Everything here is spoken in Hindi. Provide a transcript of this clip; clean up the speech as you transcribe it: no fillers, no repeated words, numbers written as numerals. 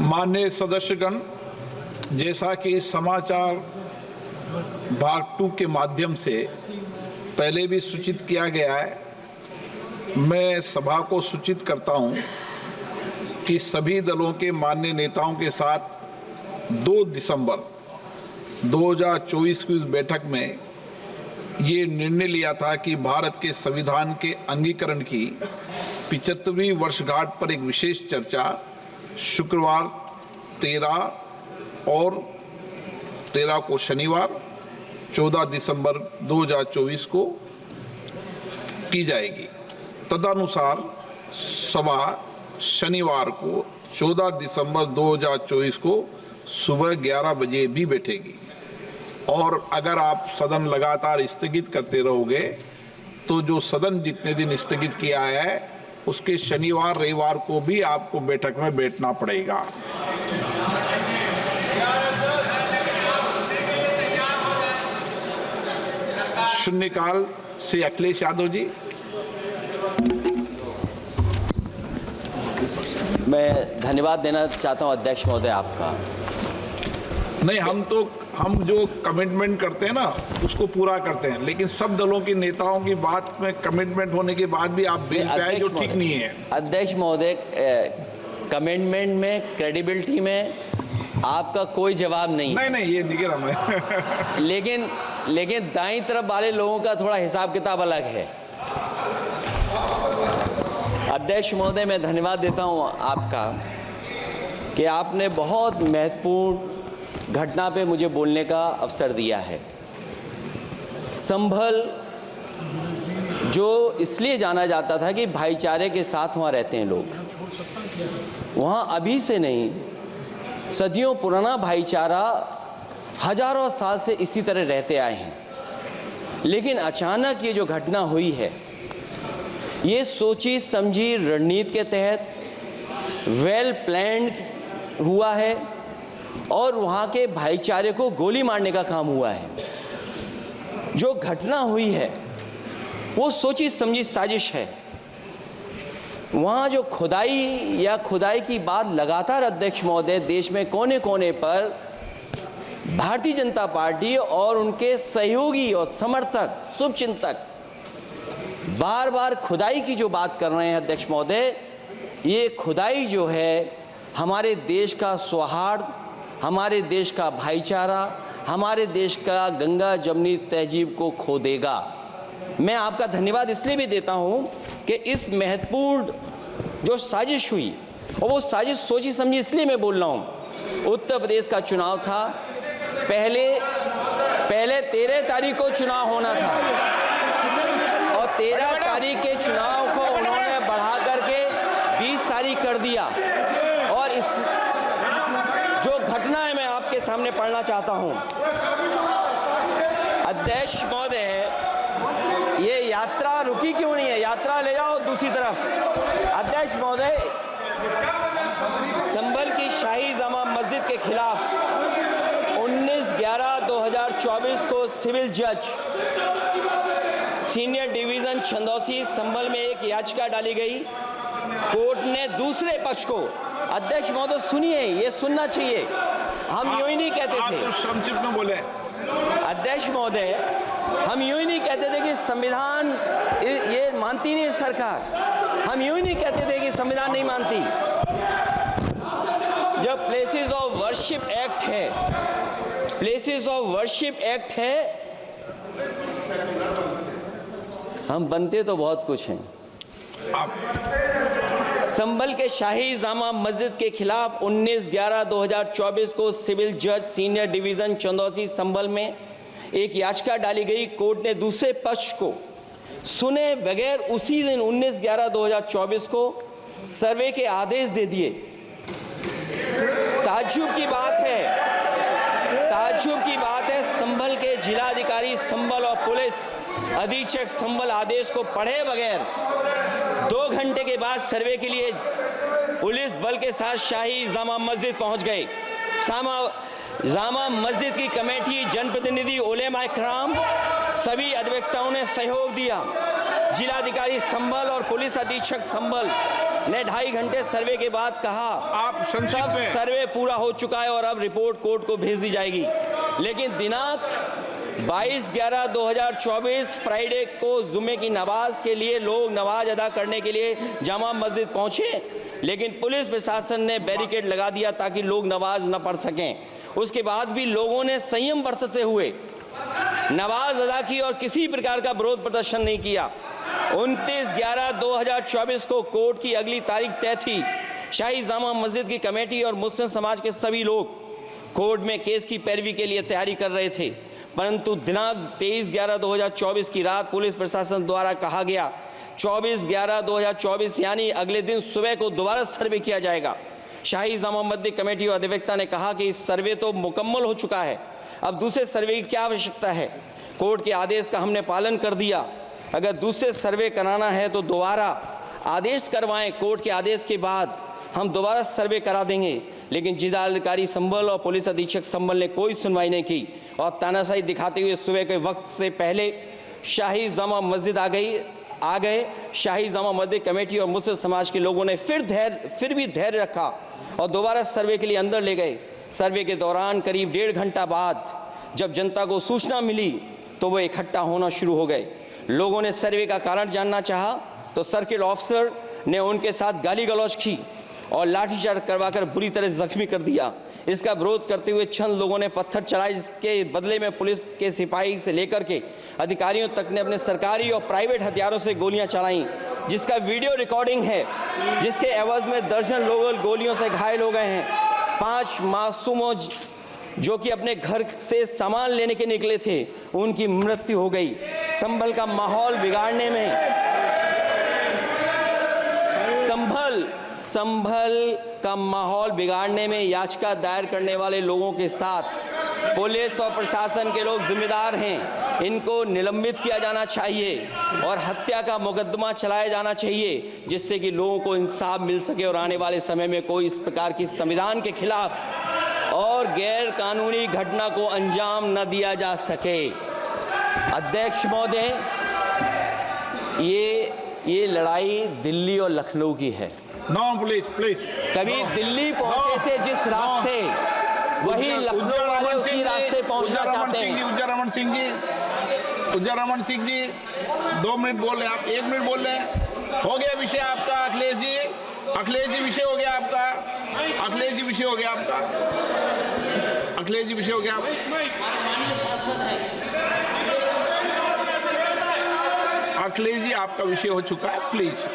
माननीय सदस्यगण, जैसा कि समाचार भाग 2 के माध्यम से पहले भी सूचित किया गया है, मैं सभा को सूचित करता हूं कि सभी दलों के माननीय नेताओं के साथ 2 दिसंबर 2024 की उस बैठक में ये निर्णय लिया था कि भारत के संविधान के अंगीकरण की 75वीं वर्षगांठ पर एक विशेष चर्चा शुक्रवार 13 और 13 को शनिवार 14 दिसंबर 2024 को की जाएगी। तदनुसार सभा शनिवार को 14 दिसंबर 2024 को सुबह 11 बजे भी बैठेगी और अगर आप सदन लगातार स्थगित करते रहोगे तो जो सदन जितने दिन स्थगित किया है उसके शनिवार रविवार को भी आपको बैठक में बैठना पड़ेगा। शून्यकाल से अखिलेश यादव जी। मैं धन्यवाद देना चाहता हूं अध्यक्ष महोदय आपका। नहीं, हम जो कमिटमेंट करते हैं ना उसको पूरा करते हैं, लेकिन सब दलों के नेताओं की बात में कमिटमेंट होने के बाद भी आप बेंच पे आए जो ठीक नहीं है। अध्यक्ष महोदय, कमिटमेंट में, क्रेडिबिलिटी में आपका कोई जवाब नहीं। नहीं, ये नहीं कह रहा मैं। लेकिन दाईं तरफ वाले लोगों का थोड़ा हिसाब किताब अलग है। अध्यक्ष महोदय, मैं धन्यवाद देता हूं आपका कि आपने बहुत महत्वपूर्ण घटना पे मुझे बोलने का अवसर दिया है। संभल जो इसलिए जाना जाता था कि भाईचारे के साथ वहाँ रहते हैं लोग, वहाँ अभी से नहीं, सदियों पुराना भाईचारा हजारों साल से इसी तरह रहते आए हैं। लेकिन अचानक ये जो घटना हुई है, ये सोची समझी रणनीति के तहत वेल प्लान्ड हुआ है और वहाँ के भाईचारे को गोली मारने का काम हुआ है। जो घटना हुई है वो सोची समझी साजिश है। वहाँ जो खुदाई की बात लगातार अध्यक्ष महोदय देश में कोने कोने पर भारतीय जनता पार्टी और उनके सहयोगी और समर्थक, शुभचिंतक बार बार खुदाई की जो बात कर रहे हैं अध्यक्ष महोदय, ये खुदाई जो है हमारे देश का सौहार्द, हमारे देश का भाईचारा, हमारे देश का गंगा जमनी तहजीब को खो देगा। मैं आपका धन्यवाद इसलिए भी देता हूं कि इस महत्वपूर्ण जो साजिश हुई, और वो साजिश सोची समझी इसलिए मैं बोल रहा हूं। उत्तर प्रदेश का चुनाव था, पहले 13 तारीख को चुनाव होना था और 13 तारीख के चुनाव को उन्होंने बढ़ा करके 20 तारीख कर दिया। और इस जो घटना है मैं आपके सामने पढ़ना चाहता हूं। अध्यक्ष महोदय, ये यात्रा रुकी क्यों नहीं है? यात्रा ले जाओ दूसरी तरफ। अध्यक्ष महोदय, संभल की शाही जामा मस्जिद के खिलाफ 19/11/2024 को सिविल जज सीनियर डिवीजन छंदौसी संभल में एक याचिका डाली गई। कोर्ट ने दूसरे पक्ष को, अध्यक्ष महोदय सुनिए, ये सुनना चाहिए, हम यूं ही नहीं कहते थे। आप तो संक्षिप्त में बोले। अध्यक्ष महोदय, हम यूं ही नहीं कहते थे कि संविधान ये मानती नहीं सरकार। हम यूं ही नहीं कहते थे कि संविधान नहीं मानती। जब प्लेसेस ऑफ वर्शिप एक्ट है, प्लेसेस ऑफ वर्शिप एक्ट है, हम बनते तो बहुत कुछ हैं। संभल के शाही जामा मस्जिद के खिलाफ 19/11/2024 को सिविल जज सीनियर डिवीजन चंदौसी संभल में एक याचिका डाली गई। कोर्ट ने दूसरे पक्ष को सुने बगैर उसी दिन 19/11/2024 को सर्वे के आदेश दे दिए। ताज्जुब की बात है, संभल के जिलाधिकारी संभल और पुलिस अधीक्षक संभल आदेश को पढ़े बगैर 2 घंटे के बाद सर्वे के लिए पुलिस बल के साथ शाही जामा मस्जिद पहुंच गए। जामा मस्जिद की कमेटी, जनप्रतिनिधि, उलेमा इकराम, सभी अधिवक्ताओं ने सहयोग दिया। जिलाधिकारी संभल और पुलिस अधीक्षक संभल ने 2.5 घंटे सर्वे के बाद कहा आप संक्षिप्त सब में सर्वे पूरा हो चुका है और अब रिपोर्ट कोर्ट को भेज दी जाएगी। लेकिन दिनांक 22/11/2024 फ्राइडे को जुमे की नमाज के लिए लोग नमाज अदा करने के लिए जामा मस्जिद पहुंचे, लेकिन पुलिस प्रशासन ने बैरिकेड लगा दिया ताकि लोग नमाज न पढ़ सकें। उसके बाद भी लोगों ने संयम बरतते हुए नमाज अदा की और किसी प्रकार का विरोध प्रदर्शन नहीं किया। 29/11/2024 को कोर्ट की अगली तारीख तय थी। शाही जामा मस्जिद की कमेटी और मुस्लिम समाज के सभी लोग कोर्ट में केस की पैरवी के लिए तैयारी कर रहे थे, परंतु दिनांक 23/11/2024 की रात पुलिस प्रशासन द्वारा कहा गया 24/11/2024 यानी अगले दिन सुबह को दोबारा सर्वे किया जाएगा। शाही जामा मस्जिद कमेटी और अधिवक्ता ने कहा कि इस सर्वे तो मुकम्मल हो चुका है, अब दूसरे सर्वे की क्या आवश्यकता है। कोर्ट के आदेश का हमने पालन कर दिया। अगर दूसरे सर्वे कराना है तो दोबारा आदेश करवाएं। कोर्ट के आदेश के बाद हम दोबारा सर्वे करा देंगे। लेकिन जिलाधिकारी संभल और पुलिस अधीक्षक संभल ने कोई सुनवाई नहीं की और तानाशाही दिखाते हुए सुबह के वक्त से पहले शाही जामा मस्जिद आ गए। शाही जामा मस्जिद कमेटी और मुस्लिम समाज के लोगों ने फिर भी धैर्य रखा और दोबारा सर्वे के लिए अंदर ले गए। सर्वे के दौरान करीब 1.5 घंटा बाद जब जनता को सूचना मिली तो वो इकट्ठा होना शुरू हो गए। लोगों ने सर्वे का कारण जानना चाहा तो सर्किल ऑफिसर ने उनके साथ गाली गलौज की और लाठीचार्ज करवाकर बुरी तरह जख्मी कर दिया। इसका विरोध करते हुए चंद लोगों ने पत्थर चलाए, जिसके बदले में पुलिस के सिपाही से लेकर के अधिकारियों तक ने अपने सरकारी और प्राइवेट हथियारों से गोलियां चलाईं, जिसका वीडियो रिकॉर्डिंग है, जिसके एवज में दर्जन लोग गोलियों से घायल हो गए हैं। 5 मासूमों जो कि अपने घर से सामान लेने के निकले थे, उनकी मृत्यु हो गई। संभल का माहौल बिगाड़ने में संभल का माहौल बिगाड़ने में याचिका दायर करने वाले लोगों के साथ पुलिस और प्रशासन के लोग जिम्मेदार हैं। इनको निलंबित किया जाना चाहिए और हत्या का मुकदमा चलाया जाना चाहिए, जिससे कि लोगों को इंसाफ मिल सके और आने वाले समय में कोई इस प्रकार की संविधान के खिलाफ और गैर कानूनी घटना को अंजाम न दिया जा सके। अध्यक्ष महोदय, ये लड़ाई दिल्ली और लखनऊ की है। नो प्लीज कभी दिल्ली पहुंचे थे जिस रास्ते, वही लखनऊ वाले उसी रास्ते पहुंचना चाहते हैं। उज्जर रमन सिंह जी 2 मिनट बोल रहे, आप 1 मिनट बोल रहे हैं। हो गया विषय आपका अखिलेश जी विषय हो गया आपका। अखिलेश जी विषय हो गया आपका। अखिलेश जी आपका विषय हो चुका है, प्लीज।